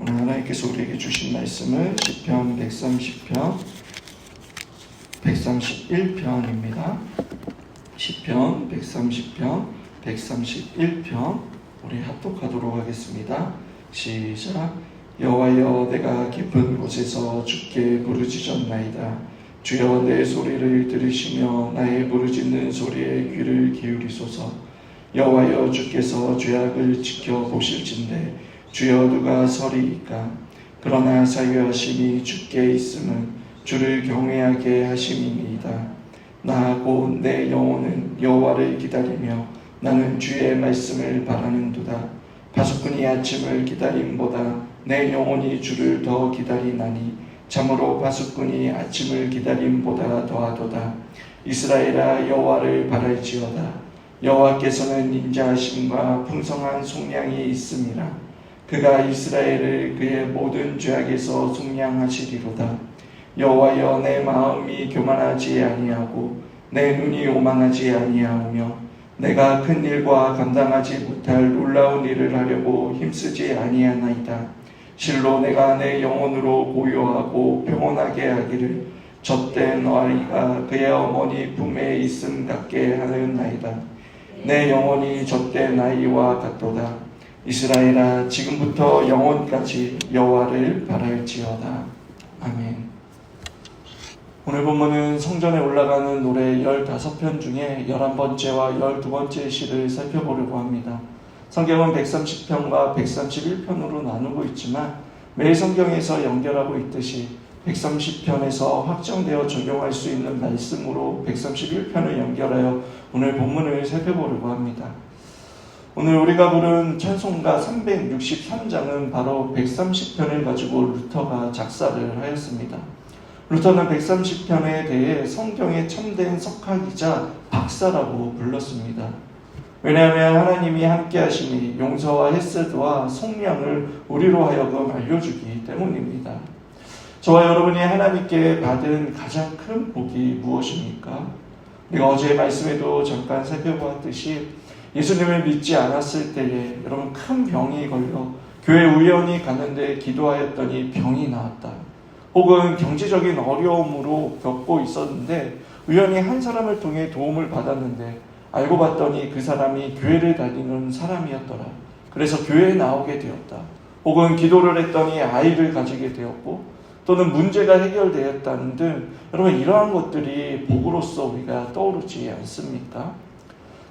오늘 하나님께서 우리에게 주신 말씀은 시편 130편 131편입니다. 시편 130편 131편 우리 합독하도록 하겠습니다. 시작. 여호와여, 내가 깊은 곳에서 주께 부르짖었나이다. 주여, 내 소리를 들으시며 나의 부르짖는 소리에 귀를 기울이소서. 여호와여, 주께서 죄악을 지켜보실진대 주여, 누가 서리이까? 그러나 사유하심이 주께 있음은 주를 경외하게 하심이니이다. 나 곧 내 영혼은 여호와를 기다리며 나는 주의 말씀을 바라는도다. 파수꾼이 아침을 기다림보다 내 영혼이 주를 더 기다리나니 참으로 파수꾼이 아침을 기다림보다 더하도다. 이스라엘아, 여호와를 바랄지어다. 여호와께서는 인자하심과 풍성한 속량이 있음이라. 그가 이스라엘을 그의 모든 죄악에서 속량하시리로다. 여호와여, 내 마음이 교만하지 아니하고 내 눈이 오만하지 아니하오며 내가 큰 일과 감당하지 못할 놀라운 일을 하려고 힘쓰지 아니하나이다. 실로 내가 내 영혼으로 고요하고 평온하게 하기를 젖된 아이가 그의 어머니 품에 있음 같게 하였나이다. 내 영혼이 젖된 아이와 같도다. 이스라엘아, 지금부터 영원까지 여호와를 바랄지어다. 아멘. 오늘 본문은 성전에 올라가는 노래 15편 중에 11번째와 12번째 시를 살펴보려고 합니다. 성경은 130편과 131편으로 나누고 있지만 매 성경에서 연결하고 있듯이 130편에서 확정되어 적용할 수 있는 말씀으로 131편을 연결하여 오늘 본문을 살펴보려고 합니다. 오늘 우리가 부른 찬송가 363장은 바로 130편을 가지고 루터가 작사를 하였습니다. 루터는 130편에 대해 성경의 참된 석학이자 박사라고 불렀습니다. 왜냐하면 하나님이 함께 하심이 용서와 헤세드와 속량을 우리로 하여금 알려주기 때문입니다. 저와 여러분이 하나님께 받은 가장 큰 복이 무엇입니까? 우리가 어제 말씀에도 잠깐 살펴보았듯이 예수님을 믿지 않았을 때에 여러분 큰 병이 걸려 교회 우연히 갔는데 기도하였더니 병이 나았다. 혹은 경제적인 어려움으로 겪고 있었는데 우연히 한 사람을 통해 도움을 받았는데 알고 봤더니 그 사람이 교회를 다니는 사람이었더라. 그래서 교회에 나오게 되었다. 혹은 기도를 했더니 아이를 가지게 되었고 또는 문제가 해결되었다는 등 여러분 이러한 것들이 복으로서 우리가 떠오르지 않습니까?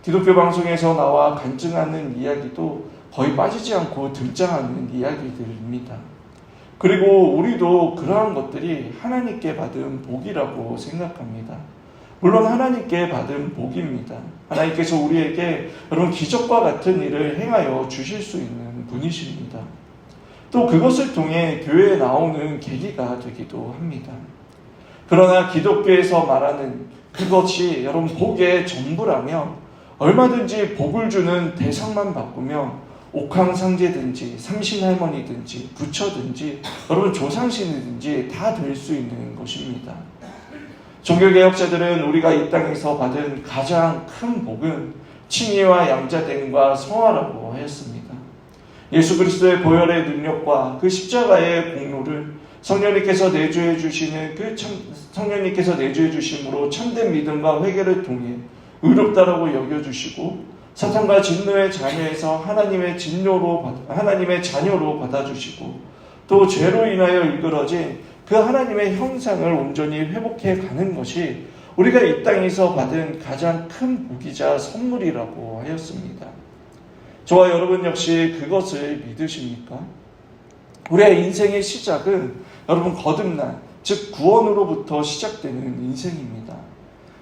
기독교 방송에서 나와 간증하는 이야기도 거의 빠지지 않고 등장하는 이야기들입니다. 그리고 우리도 그러한 것들이 하나님께 받은 복이라고 생각합니다. 물론 하나님께 받은 복입니다. 하나님께서 우리에게 여러분 기적과 같은 일을 행하여 주실 수 있는 분이십니다. 또 그것을 통해 교회에 나오는 계기가 되기도 합니다. 그러나 기독교에서 말하는 그것이 여러분 복의 전부라면 얼마든지 복을 주는 대상만 바꾸면 옥황상제든지 삼신할머니든지 부처든지 여러분 조상신이든지 다 될 수 있는 것입니다. 종교개혁자들은 우리가 이 땅에서 받은 가장 큰 복은 칭의와 양자됨과 성화라고 하였습니다. 예수 그리스도의 보혈의 능력과 그 십자가의 공로를 성령님께서 내주해 주심으로 참된 믿음과 회개를 통해 의롭다라고 여겨주시고 사탄과 진노의 자녀에서 하나님의 자녀로 받아주시고 또 죄로 인하여 일그러진 그 하나님의 형상을 온전히 회복해 가는 것이 우리가 이 땅에서 받은 가장 큰 복이자 선물이라고 하였습니다. 저와 여러분 역시 그것을 믿으십니까? 우리의 인생의 시작은 여러분 거듭난 즉 구원으로부터 시작되는 인생입니다.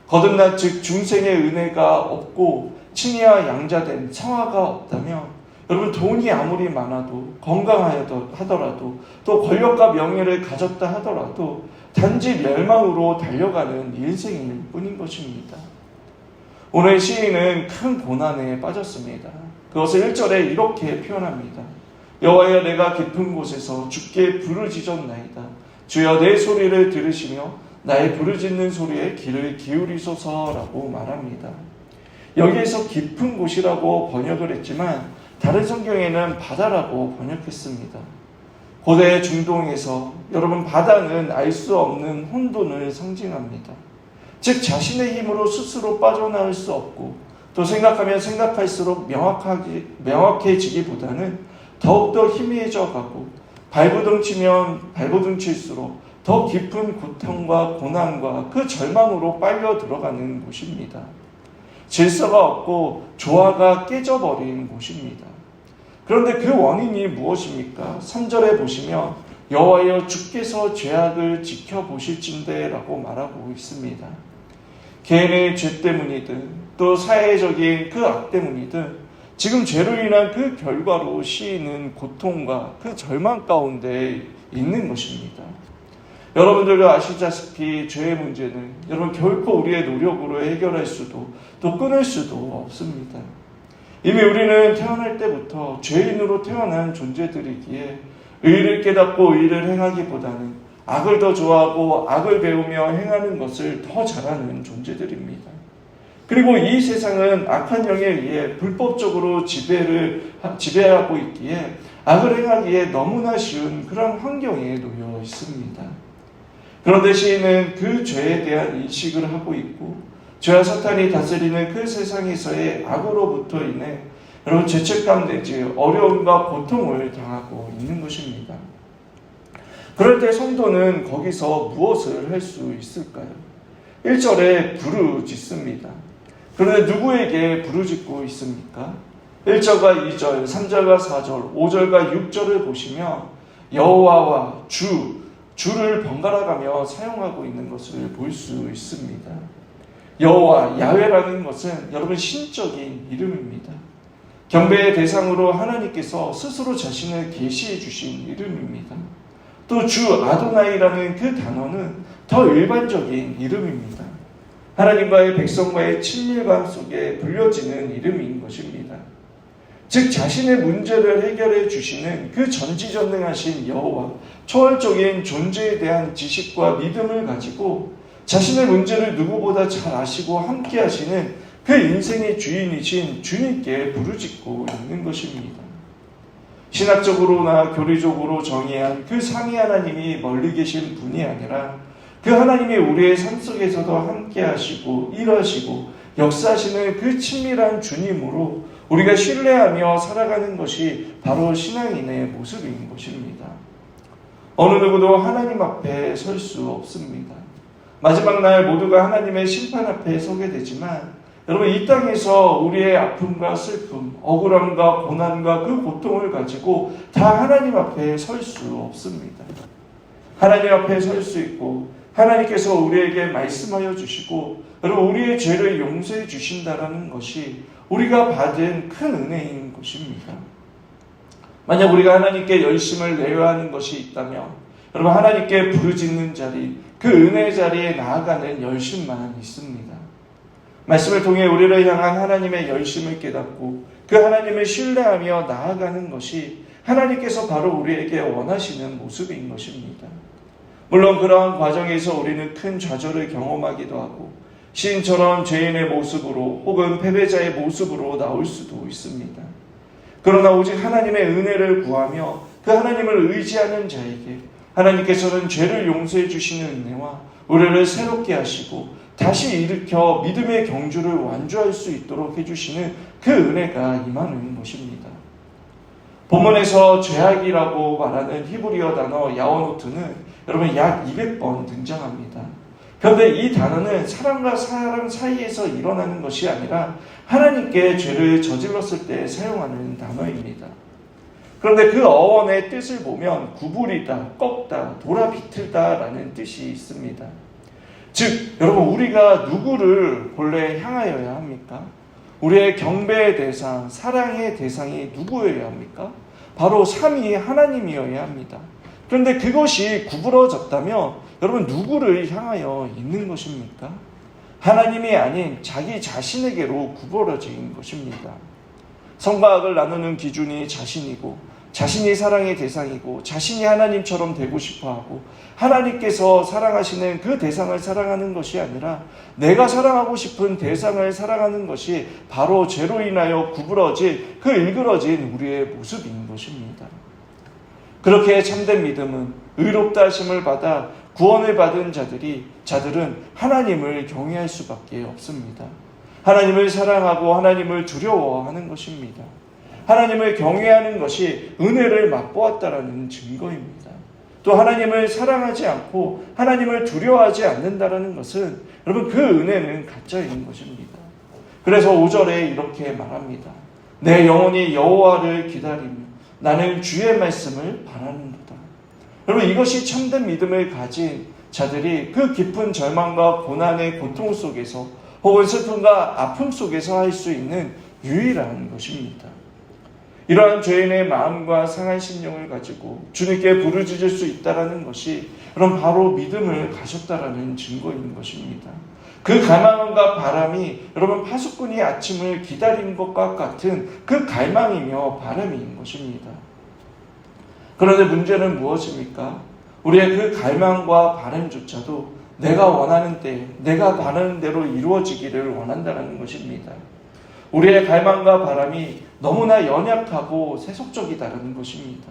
거듭난 즉 중생의 은혜가 없고 칭의와 양자된 성화가 없다면 여러분 돈이 아무리 많아도 건강하더라도 또 권력과 명예를 가졌다 하더라도 단지 멸망으로 달려가는 인생일 뿐인 것입니다. 오늘 시인은 큰 고난에 빠졌습니다. 그것을 1절에 이렇게 표현합니다. 여호와여, 내가 깊은 곳에서 주께 부르짖었나이다. 주여, 내 소리를 들으시며 나의 부르짖는 소리에 귀를 기울이소서라고 말합니다. 여기에서 깊은 곳이라고 번역을 했지만 다른 성경에는 바다라고 번역했습니다. 고대 중동에서 여러분 바다는 알 수 없는 혼돈을 상징합니다. 즉 자신의 힘으로 스스로 빠져나올 수 없고 또 생각하면 생각할수록 명확해지기보다는 더욱더 희미해져 가고 발버둥 치면 발버둥 칠수록 더 깊은 고통과 고난과 그 절망으로 빨려 들어가는 곳입니다. 질서가 없고 조화가 깨져버린 곳입니다. 그런데 그 원인이 무엇입니까? 3절에 보시면 여호와여 주께서 죄악을 지켜보실진대 라고 말하고 있습니다. 개인의 죄 때문이든 또 사회적인 그 악 때문이든 지금 죄로 인한 그 결과로 시이는 고통과 그 절망 가운데 있는 것입니다. 여러분들도 아시다시피 죄의 문제는 여러분 결코 우리의 노력으로 해결할 수도 또 끊을 수도 없습니다. 이미 우리는 태어날 때부터 죄인으로 태어난 존재들이기에 의를 깨닫고 의를 행하기보다는 악을 더 좋아하고 악을 배우며 행하는 것을 더 잘하는 존재들입니다. 그리고 이 세상은 악한 영에 의해 불법적으로 지배하고 있기에 악을 행하기에 너무나 쉬운 그런 환경에 놓여 있습니다. 그런데 시인은 그 죄에 대한 인식을 하고 있고 죄와 사탄이 다스리는 그 세상에서의 악으로부터 인해 여러분 죄책감 내지 어려움과 고통을 당하고 있는 것입니다. 그럴 때 성도는 거기서 무엇을 할 수 있을까요? 1절에 부르짖습니다. 그런데 누구에게 부르짖고 있습니까? 1절과 2절, 3절과 4절, 5절과 6절을 보시면 여호와와 주를 번갈아가며 사용하고 있는 것을 볼 수 있습니다. 여호와, 야훼라는 것은 여러분 신적인 이름입니다. 경배의 대상으로 하나님께서 스스로 자신을 계시해 주신 이름입니다. 또 주 아도나이라는 그 단어는 더 일반적인 이름입니다. 하나님과의 백성과의 친밀감 속에 불려지는 이름인 것입니다. 즉 자신의 문제를 해결해 주시는 그 전지전능하신 여호와, 초월적인 존재에 대한 지식과 믿음을 가지고 자신의 문제를 누구보다 잘 아시고 함께 하시는 그 인생의 주인이신 주님께 부르짖고 있는 것입니다. 신학적으로나 교리적으로 정의한 그 삼위 하나님이 멀리 계신 분이 아니라 그 하나님이 우리의 삶 속에서도 함께 하시고 일하시고 역사하시는 그 친밀한 주님으로 우리가 신뢰하며 살아가는 것이 바로 신앙인의 모습인 것입니다. 어느 누구도 하나님 앞에 설 수 없습니다. 마지막 날 모두가 하나님의 심판 앞에 서게 되지만 여러분 이 땅에서 우리의 아픔과 슬픔, 억울함과 고난과 그 고통을 가지고 다 하나님 앞에 설 수 없습니다. 하나님 앞에 설 수 있고 하나님께서 우리에게 말씀하여 주시고 여러분 우리의 죄를 용서해 주신다라는 것이 우리가 받은 큰 은혜인 것입니다. 만약 우리가 하나님께 열심을 내어야 하는 것이 있다면 여러분 하나님께 부르짖는 자리, 그 은혜의 자리에 나아가는 열심만 있습니다. 말씀을 통해 우리를 향한 하나님의 열심을 깨닫고 그 하나님을 신뢰하며 나아가는 것이 하나님께서 바로 우리에게 원하시는 모습인 것입니다. 물론 그러한 과정에서 우리는 큰 좌절을 경험하기도 하고 시인처럼 죄인의 모습으로 혹은 패배자의 모습으로 나올 수도 있습니다. 그러나 오직 하나님의 은혜를 구하며 그 하나님을 의지하는 자에게 하나님께서는 죄를 용서해 주시는 은혜와 우리를 새롭게 하시고 다시 일으켜 믿음의 경주를 완주할 수 있도록 해주시는 그 은혜가 임하는 것입니다. 본문에서 죄악이라고 말하는 히브리어 단어 야워노트는 여러분 약 200번 등장합니다. 그런데 이 단어는 사람과 사람 사이에서 일어나는 것이 아니라 하나님께 죄를 저질렀을 때 사용하는 단어입니다. 그런데 그 어원의 뜻을 보면 구부리다, 꺾다, 돌아 비틀다 라는 뜻이 있습니다. 즉 여러분 우리가 누구를 본래 향하여야 합니까? 우리의 경배의 대상, 사랑의 대상이 누구여야 합니까? 바로 삼위 하나님이어야 합니다. 그런데 그것이 구부러졌다면 여러분 누구를 향하여 있는 것입니까? 하나님이 아닌 자기 자신에게로 구부러진 것입니다. 성과 악을 나누는 기준이 자신이고 자신이 사랑의 대상이고 자신이 하나님처럼 되고 싶어하고 하나님께서 사랑하시는 그 대상을 사랑하는 것이 아니라 내가 사랑하고 싶은 대상을 사랑하는 것이 바로 죄로 인하여 구부러진 그 일그러진 우리의 모습인 것입니다. 그렇게 참된 믿음은 의롭다 하심을 받아 구원을 받은 자들은 하나님을 경외할 수밖에 없습니다. 하나님을 사랑하고 하나님을 두려워하는 것입니다. 하나님을 경외하는 것이 은혜를 맛보았다라는 증거입니다. 또 하나님을 사랑하지 않고 하나님을 두려워하지 않는다라는 것은 여러분 그 은혜는 가짜인 것입니다. 그래서 5절에 이렇게 말합니다. 내 영혼이 여호와를 기다리며 나는 주의 말씀을 바라는도다. 여러분 이것이 참된 믿음을 가진 자들이 그 깊은 절망과 고난의 고통 속에서 혹은 슬픔과 아픔 속에서 할 수 있는 유일한 것입니다. 이러한 죄인의 마음과 상한 심령을 가지고 주님께 부르짖을 수 있다는 것이 그럼 바로 믿음을 가졌다라는 증거인 것입니다. 그 갈망과 바람이 여러분 파수꾼이 아침을 기다린 것과 같은 그 갈망이며 바람인 것입니다. 그런데 문제는 무엇입니까? 우리의 그 갈망과 바람조차도 내가 원하는 때, 내가 바라는 대로 이루어지기를 원한다는 것입니다. 우리의 갈망과 바람이 너무나 연약하고 세속적이다는 것입니다.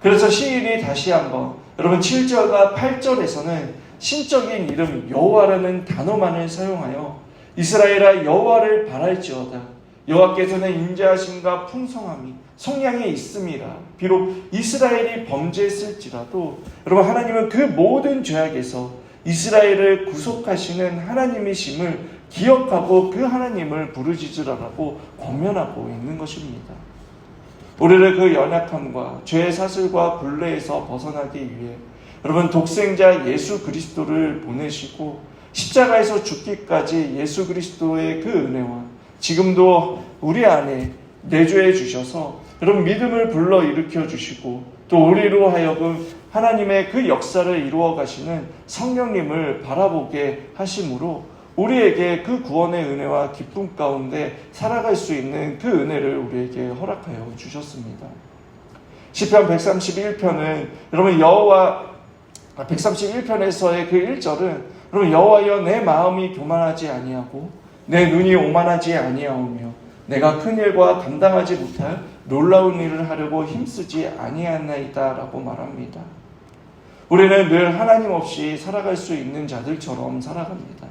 그래서 시인이 다시 한번 여러분 7절과 8절에서는 신적인 이름 여호와라는 단어만을 사용하여 이스라엘아 여호와를 바랄지어다. 여호와께서는 인자하심과 풍성함이 성량에 있음이라. 비록 이스라엘이 범죄했을지라도 여러분 하나님은 그 모든 죄악에서 이스라엘을 구속하시는 하나님이심을 기억하고 그 하나님을 부르짖으라고 권면하고 있는 것입니다. 우리를 그 연약함과 죄의 사슬과 굴레에서 벗어나기 위해 여러분 독생자 예수 그리스도를 보내시고 십자가에서 죽기까지 예수 그리스도의 그 은혜와 지금도 우리 안에 내주해 주셔서 여러분 믿음을 불러일으켜 주시고 또 우리로 하여금 하나님의 그 역사를 이루어 가시는 성령님을 바라보게 하심으로 우리에게 그 구원의 은혜와 기쁨 가운데 살아갈 수 있는 그 은혜를 우리에게 허락하여 주셨습니다. 시편 131편은 여러분 131편에서의 그 1절은 여러분 여호와여 내 마음이 교만하지 아니하고 내 눈이 오만하지 아니하오며 내가 큰 일과 감당하지 못할 놀라운 일을 하려고 힘쓰지 아니하나이다 라고 말합니다. 우리는 늘 하나님 없이 살아갈 수 있는 자들처럼 살아갑니다.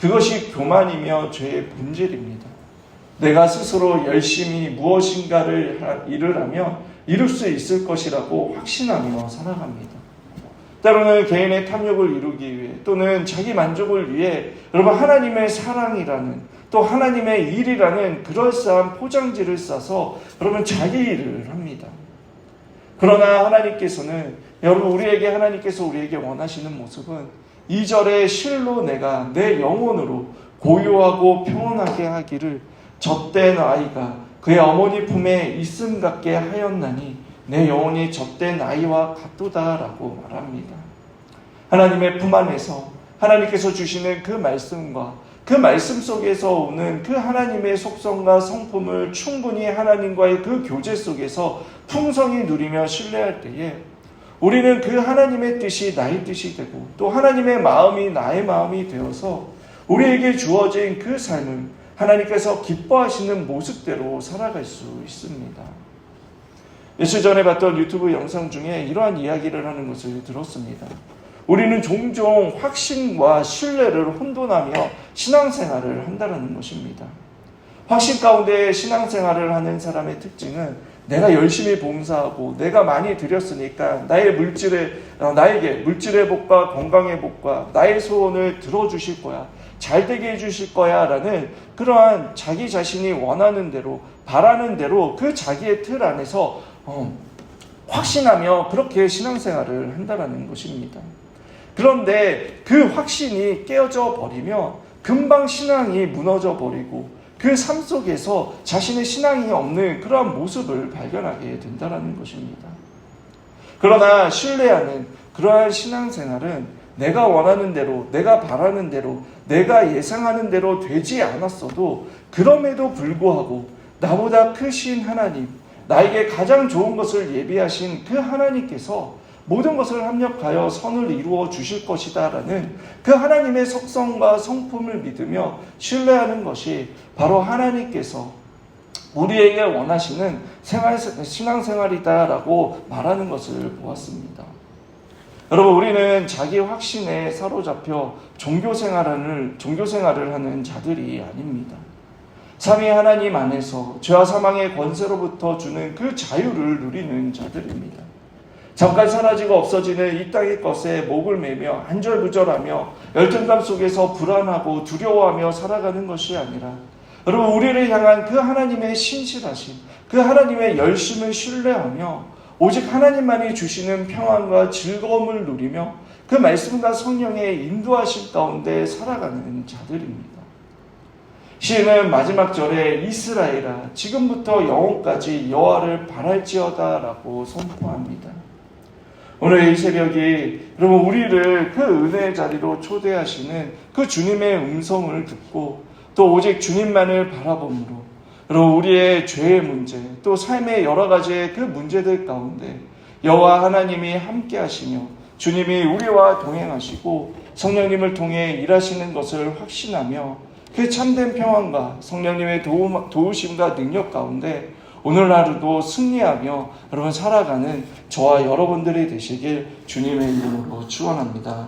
그것이 교만이며 죄의 본질입니다. 내가 스스로 열심히 무엇인가를 일을 하며 이룰 수 있을 것이라고 확신하며 살아갑니다. 때로는 개인의 탐욕을 이루기 위해 또는 자기 만족을 위해 여러분 하나님의 사랑이라는 또 하나님의 일이라는 그럴싸한 포장지를 싸서 여러분 자기 일을 합니다. 그러나 하나님께서는 여러분 하나님께서 우리에게 원하시는 모습은 2절에 실로 내가 내 영혼으로 고요하고 평온하게 하기를 젖된 아이가 그의 어머니 품에 있음 같게 하였나니 내 영혼이 젖된 아이와 같도다라고 말합니다. 하나님의 품 안에서 하나님께서 주시는 그 말씀과 그 말씀 속에서 오는 그 하나님의 속성과 성품을 충분히 하나님과의 그 교제 속에서 풍성히 누리며 신뢰할 때에 우리는 그 하나님의 뜻이 나의 뜻이 되고 또 하나님의 마음이 나의 마음이 되어서 우리에게 주어진 그 삶을 하나님께서 기뻐하시는 모습대로 살아갈 수 있습니다. 며칠 전에 봤던 유튜브 영상 중에 이러한 이야기를 하는 것을 들었습니다. 우리는 종종 확신과 신뢰를 혼돈하며 신앙생활을 한다는 것입니다. 확신 가운데 신앙생활을 하는 사람의 특징은 내가 열심히 봉사하고 내가 많이 드렸으니까 나에게 물질의 복과 건강의 복과 나의 소원을 들어주실 거야. 잘되게 해주실 거야 라는 그러한 자기 자신이 원하는 대로 바라는 대로 그 자기의 틀 안에서 확신하며 그렇게 신앙생활을 한다는 것입니다. 그런데 그 확신이 깨어져 버리면 금방 신앙이 무너져 버리고 그 삶 속에서 자신의 신앙이 없는 그러한 모습을 발견하게 된다는 것입니다. 그러나 신뢰하는 그러한 신앙생활은 내가 원하는 대로, 내가 바라는 대로, 내가 예상하는 대로 되지 않았어도 그럼에도 불구하고 나보다 크신 하나님, 나에게 가장 좋은 것을 예비하신 그 하나님께서 모든 것을 합력하여 선을 이루어 주실 것이다 라는 그 하나님의 속성과 성품을 믿으며 신뢰하는 것이 바로 하나님께서 우리에게 원하시는 신앙생활이다라고 말하는 것을 보았습니다. 여러분, 우리는 자기 확신에 사로잡혀 종교생활을 하는 자들이 아닙니다. 삼위 하나님 안에서 죄와 사망의 권세로부터 주는 그 자유를 누리는 자들입니다. 잠깐 사라지고 없어지는 이 땅의 것에 목을 매며 안절부절하며 열등감 속에서 불안하고 두려워하며 살아가는 것이 아니라, 여러분, 우리를 향한 그 하나님의 신실하심, 그 하나님의 열심을 신뢰하며 오직 하나님만이 주시는 평안과 즐거움을 누리며 그 말씀과 성령의 인도하심 가운데 살아가는 자들입니다. 시인은 마지막 절에 이스라엘아 지금부터 영원까지 여호와를 바랄지어다 라고 선포합니다. 오늘 이 새벽이 여러분, 우리를 그 은혜의 자리로 초대하시는 그 주님의 음성을 듣고 또 오직 주님만을 바라봄으로 여러분, 우리의 죄의 문제, 또 삶의 여러 가지의 그 문제들 가운데 여호와 하나님이 함께 하시며 주님이 우리와 동행하시고 성령님을 통해 일하시는 것을 확신하며 그 참된 평안과 성령님의 도우심과 능력 가운데 오늘 하루도 승리하며 여러분 살아가는 저와 여러분들이 되시길 주님의 이름으로 축원합니다.